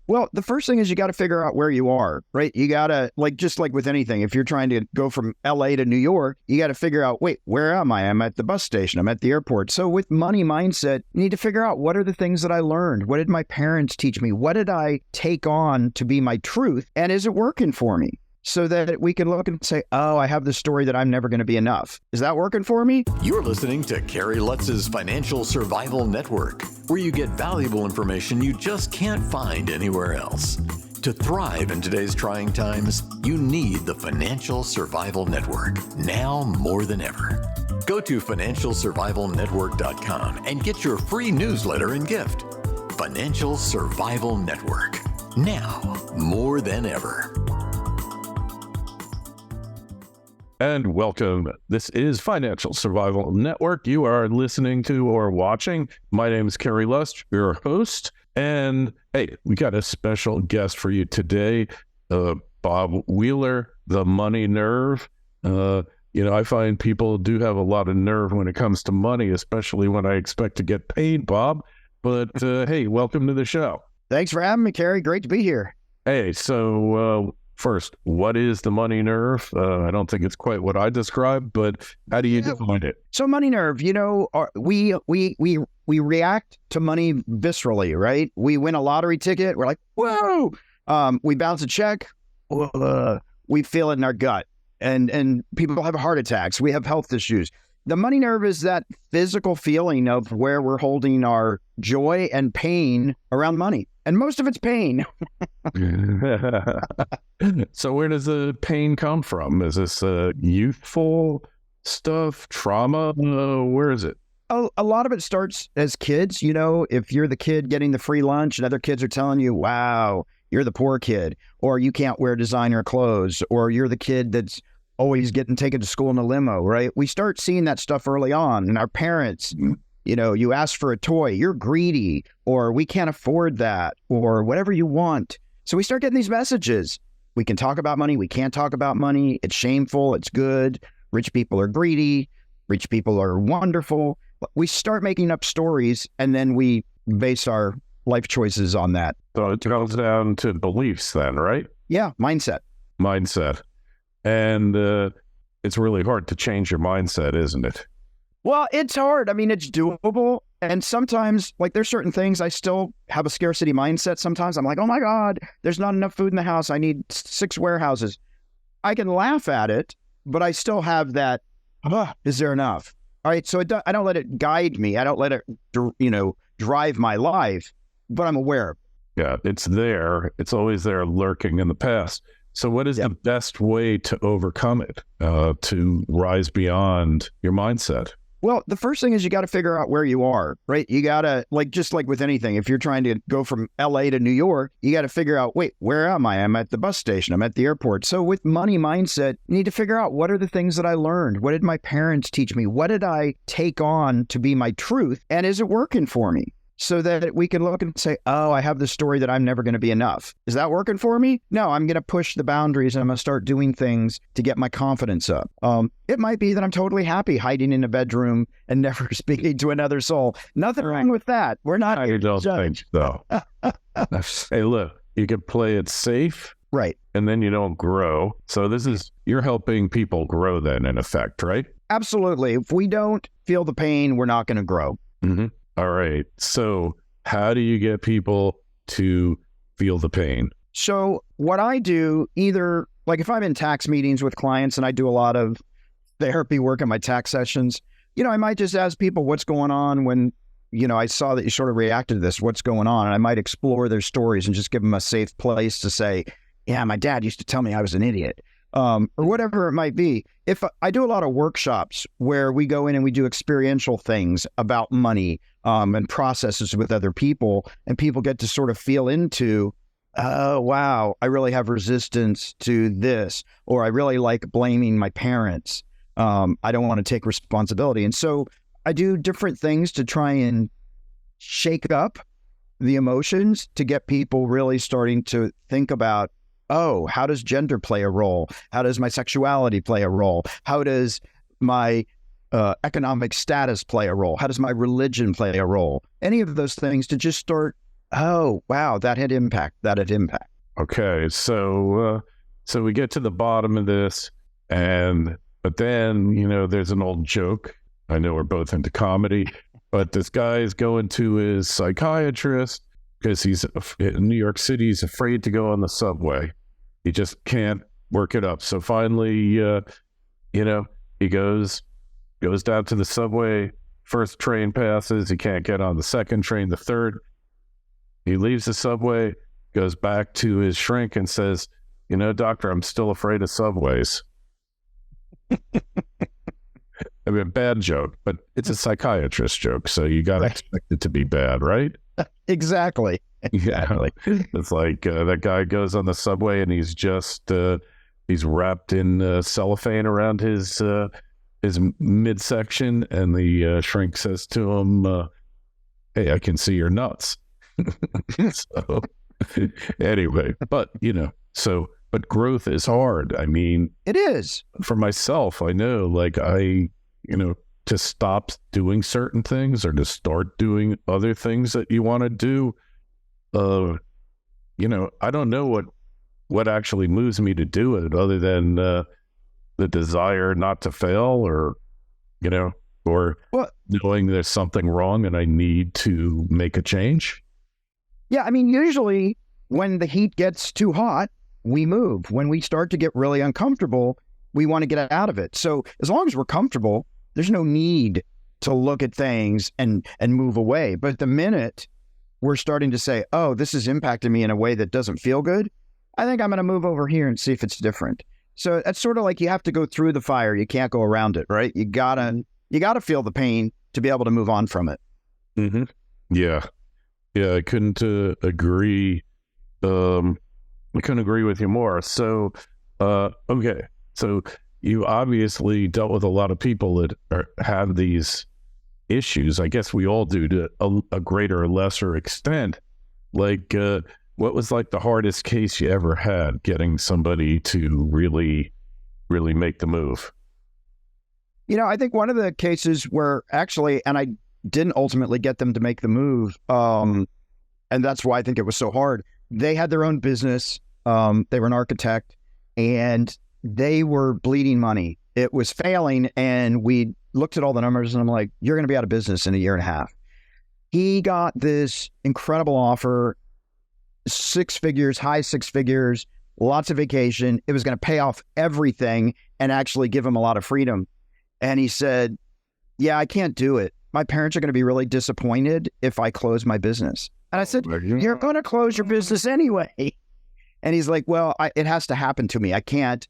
Well, the first thing is you got to figure out where you are, right? You got to, just like with anything, if you're trying to go from LA to New York, you got to figure out, wait, where am I? I'm at the bus station. I'm at the airport. So with money mindset, you need to figure out, what are the things that I learned? What did my parents teach me? What did I take on to be my truth? And is it working for me? So that we can look and say, oh, I have this story that I'm never going to be enough. Is that working for me? You're listening to Kerry Lutz's Financial Survival Network, where you get valuable information you just can't find anywhere else. To thrive in today's trying times, you need the Financial Survival Network, now more than ever. Go to financialsurvivalnetwork.com and get your free newsletter and gift. Financial Survival Network, now more than ever. And welcome. This is Financial Survival Network. You are listening to or watching. My name is Kerry Lutz, your host. And hey, we got a special guest for you today, Bob Wheeler, the Money Nerve. I find people do have a lot of nerve when it comes to money, especially when I expect to get paid, Bob. But hey, welcome to the show. Thanks for having me, Kerry. Great to be here. Hey, so first, what is the money nerve? I don't think it's quite what I described, but how do you define it? So money nerve, we react to money viscerally, right? We win a lottery ticket. We're like, whoa. We bounce a check. We feel it in our gut. And people have heart attacks. We have health issues. The money nerve is that physical feeling of where we're holding our joy and pain around money. And most of it's pain. So where does the pain come from? Is this youthful stuff, trauma? Where is it? A lot of it starts as kids. If you're the kid getting the free lunch and other kids are telling you, wow, you're the poor kid, or you can't wear designer clothes, or you're the kid that's always getting taken to school in a limo, right? We start seeing that stuff early on. And our parents, you ask for a toy, you're greedy, or we can't afford that, or whatever you want. So we start getting these messages. We can talk about money. We can't talk about money. It's shameful. It's good. Rich people are greedy. Rich people are wonderful. We start making up stories, and then we base our life choices on that. So it comes down to beliefs then, right? Yeah, mindset. And it's really hard to change your mindset, isn't it? Well, it's hard. I mean, it's doable. And sometimes, there's certain things I still have a scarcity mindset. Sometimes I'm like, oh my God, there's not enough food in the house. I need 6 warehouses. I can laugh at it, but I still have that, is there enough? All right. So I don't let it guide me. I don't let it, drive my life, but I'm aware of it. Yeah, it's there. It's always there lurking in the past. So what is the best way to overcome it, to rise beyond your mindset? Well, the first thing is you got to figure out where you are, right? You got to, just like with anything, if you're trying to go from LA to New York, you got to figure out, wait, where am I? I'm at the bus station. I'm at the airport. So with money mindset, you need to figure out, what are the things that I learned? What did my parents teach me? What did I take on to be my truth? And is it working for me? So that we can look and say, oh, I have this story that I'm never going to be enough. Is that working for me? No, I'm going to push the boundaries and I'm going to start doing things to get my confidence up. It might be that I'm totally happy hiding in a bedroom and never speaking to another soul. Nothing wrong with that. We're not I don't think so. Hey, look, you can play it safe. Right. And then you don't grow. So you're helping people grow then, in effect, right? Absolutely. If we don't feel the pain, we're not going to grow. Mm-hmm. All right. So how do you get people to feel the pain? So what I do, either if I'm in tax meetings with clients and I do a lot of therapy work in my tax sessions, I might just ask people what's going on when, I saw that you sort of reacted to this, what's going on? And I might explore their stories and just give them a safe place to say, yeah, my dad used to tell me I was an idiot. Or whatever it might be. If I do a lot of workshops where we go in and we do experiential things about money and processes with other people, and people get to sort of feel into, oh, wow, I really have resistance to this, or I really like blaming my parents. I don't want to take responsibility. And so I do different things to try and shake up the emotions to get people really starting to think about, oh, how does gender play a role? How does my sexuality play a role? How does my economic status play a role? How does my religion play a role? Any of those things, to just start Oh, wow. That had impact. That had impact. Okay, so we get to the bottom of this, but then there's an old joke. I know we're both into comedy, but this guy is going to his psychiatrist because he's in New York City. He's afraid to go on the subway. He just can't work it up. So finally, he goes down to the subway. First train passes. He can't get on the second train, the third. He leaves the subway, goes back to his shrink and says, doctor, I'm still afraid of subways. I mean, bad joke, but it's a psychiatrist joke, so you got to expect it to be bad, right? Exactly. Yeah. It's like that guy goes on the subway and he's just, he's wrapped in cellophane around his midsection, and the shrink says to him, hey, I can see your nuts. So anyway, but growth is hard. I mean, it is. For myself, I know, to stop doing certain things or to start doing other things that you want to do. I don't know what actually moves me to do it other than the desire not to fail, or knowing there's something wrong and I need to make a change. Yeah, I mean, usually when the heat gets too hot, we move. When we start to get really uncomfortable, we want to get out of it. So as long as we're comfortable, there's no need to look at things and move away. But the minute we're starting to say, oh, this is impacting me in a way that doesn't feel good, I think I'm going to move over here and see if it's different. So that's sort of like you have to go through the fire. You can't go around it, right? You gotta feel the pain to be able to move on from it. Mm-hmm. Yeah. I couldn't agree. I couldn't agree with you more. So, okay. So you obviously dealt with a lot of people that have these issues. I guess we all do to a greater or lesser extent. What was the hardest case you ever had getting somebody to really, really make the move? I think one of the cases where actually, and I didn't ultimately get them to make the move, and that's why I think it was so hard. They had their own business. They were an architect, and they were bleeding money. It was failing, and we looked at all the numbers, and I'm like, you're going to be out of business in a year and a half. He got this incredible offer, 6 figures, high 6 figures, lots of vacation. It was going to pay off everything and actually give him a lot of freedom. And he said, yeah, I can't do it. My parents are going to be really disappointed if I close my business. And I said, you're going to close your business anyway. And he's like, well, it has to happen to me. I can't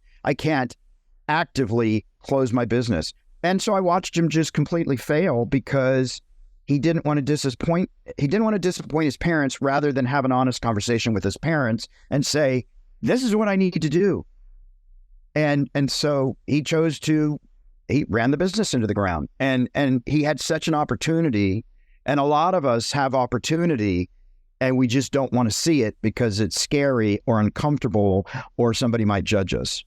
actively close my business. And so I watched him just completely fail because he didn't want to disappoint his parents, rather than have an honest conversation with his parents and say, this is what I need to do. And so he ran the business into the ground, and he had such an opportunity. And a lot of us have opportunity and we just don't want to see it because it's scary or uncomfortable or somebody might judge us.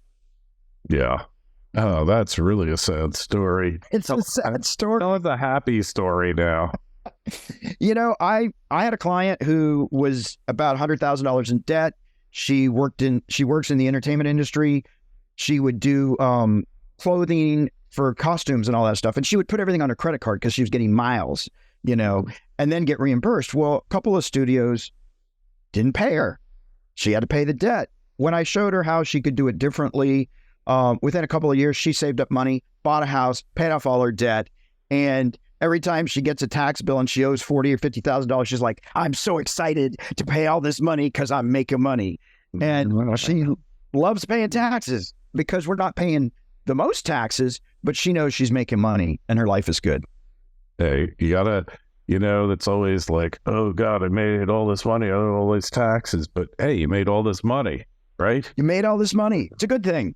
Yeah. Oh, that's really a sad story. It's a sad story. Tell us a happy story now. I had a client who was about $100,000 in debt. She works in the entertainment industry. She would do clothing for costumes and all that stuff. And she would put everything on her credit card because she was getting miles, and then get reimbursed. Well, a couple of studios didn't pay her. She had to pay the debt. When I showed her how she could do it differently, within a couple of years, she saved up money, bought a house, paid off all her debt. And every time she gets a tax bill and she owes $40,000 or $50,000, she's like, I'm so excited to pay all this money because I'm making money. And she loves paying taxes because we're not paying the most taxes, but she knows she's making money and her life is good. Hey, you gotta, that's always like, oh God, I made all this money, I owe all these taxes, but hey, you made all this money, right? You made all this money. It's a good thing.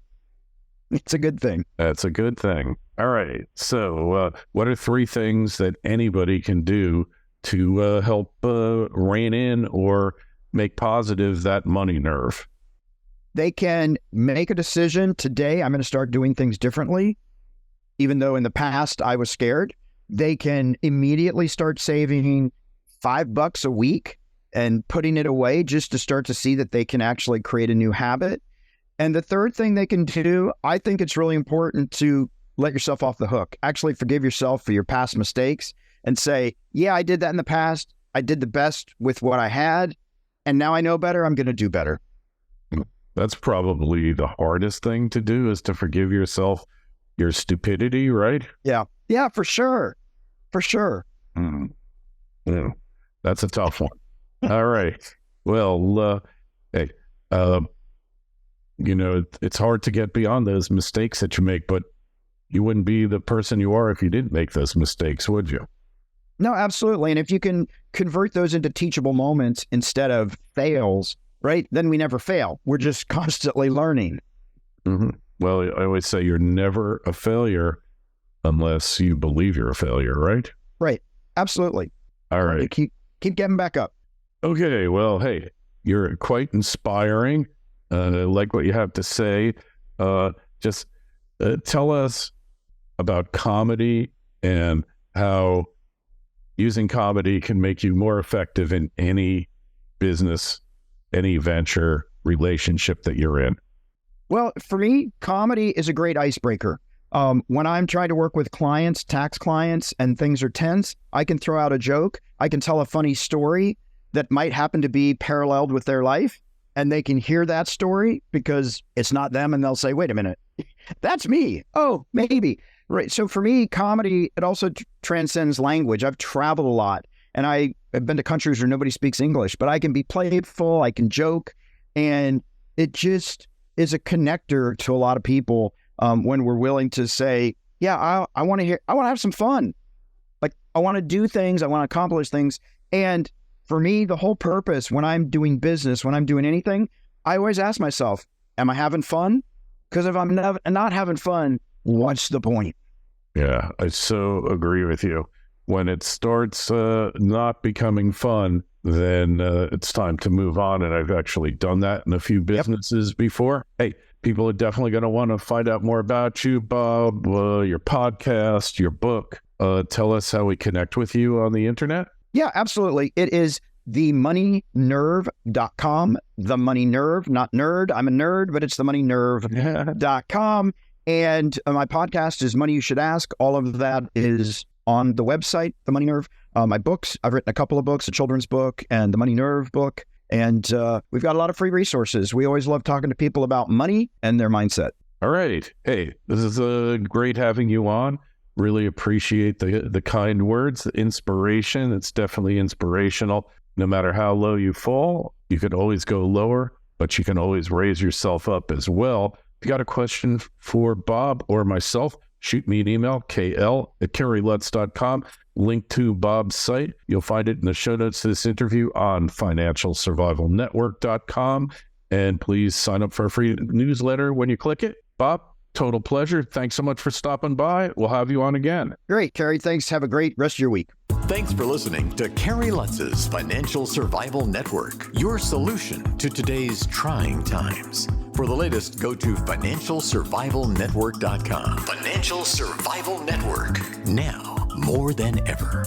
It's a good thing. That's a good thing. All right. So what are 3 things that anybody can do to help rein in or make positive that money nerve? They can make a decision today. I'm going to start doing things differently. Even though in the past I was scared, they can immediately start saving $5 a week and putting it away just to start to see that they can actually create a new habit. And the third thing they can do, I think it's really important to let yourself off the hook. Actually forgive yourself for your past mistakes and say, yeah, I did that in the past. I did the best with what I had. And now I know better. I'm going to do better. That's probably the hardest thing to do, is to forgive yourself your stupidity, right? Yeah. Yeah, for sure. For sure. Yeah, that's a tough one. All right. Well, hey, it's hard to get beyond those mistakes that you make, but you wouldn't be the person you are if you didn't make those mistakes, would you? No, absolutely. And if you can convert those into teachable moments instead of fails, right, then we never fail. We're just constantly learning. Mm-hmm. Well, I always say you're never a failure unless you believe you're a failure, right? Right. Absolutely. All right. Keep getting back up. Okay. Well, hey, you're quite inspiring. I like what you have to say. Just tell us about comedy and how using comedy can make you more effective in any business, any venture, relationship that you're in. Well, for me, comedy is a great icebreaker. When I'm trying to work with clients, tax clients, and things are tense, I can throw out a joke. I can tell a funny story that might happen to be paralleled with their life, and they can hear that story because it's not them, and they'll say, wait a minute, that's me. Oh, maybe. Right. So for me, comedy, it also transcends language. I've traveled a lot, and I've been to countries where nobody speaks English, but I can be playful, I can joke, and it just is a connector to a lot of people when we're willing to say, yeah, I want to have some fun. Like, I want to do things, I want to accomplish things. And for me, the whole purpose when I'm doing business, when I'm doing anything, I always ask myself, am I having fun? Because if I'm not having fun, what's the point? Yeah, I so agree with you. When it starts not becoming fun, then it's time to move on. And I've actually done that in a few businesses before. Hey, people are definitely going to want to find out more about you, Bob, your podcast, your book. Tell us how we connect with you on the internet. Yeah, absolutely. It is themoneynerve.com. The Money Nerve, not nerd. I'm a nerd, but it's themoneynerve.com. And my podcast is Money You Should Ask. All of that is on the website, The Money Nerve. My books, I've written a couple of books, a children's book and the Money Nerve book. And we've got a lot of free resources. We always love talking to people about money and their mindset. All right. Hey, this is great having you on. Really appreciate the kind words, the inspiration. It's definitely inspirational. No matter how low you fall, you can always go lower, but you can always raise yourself up as well. If you got a question for Bob or myself, shoot me an email, kl@kerrylutz.com. Link to Bob's site. You'll find it in the show notes to this interview on financialsurvivalnetwork.com. And please sign up for a free newsletter when you click it. Bob, total pleasure. Thanks so much for stopping by. We'll have you on again. Great, Kerry. Thanks. Have a great rest of your week. Thanks for listening to Kerry Lutz's Financial Survival Network, your solution to today's trying times. For the latest, go to financialsurvivalnetwork.com. Financial Survival Network, now more than ever.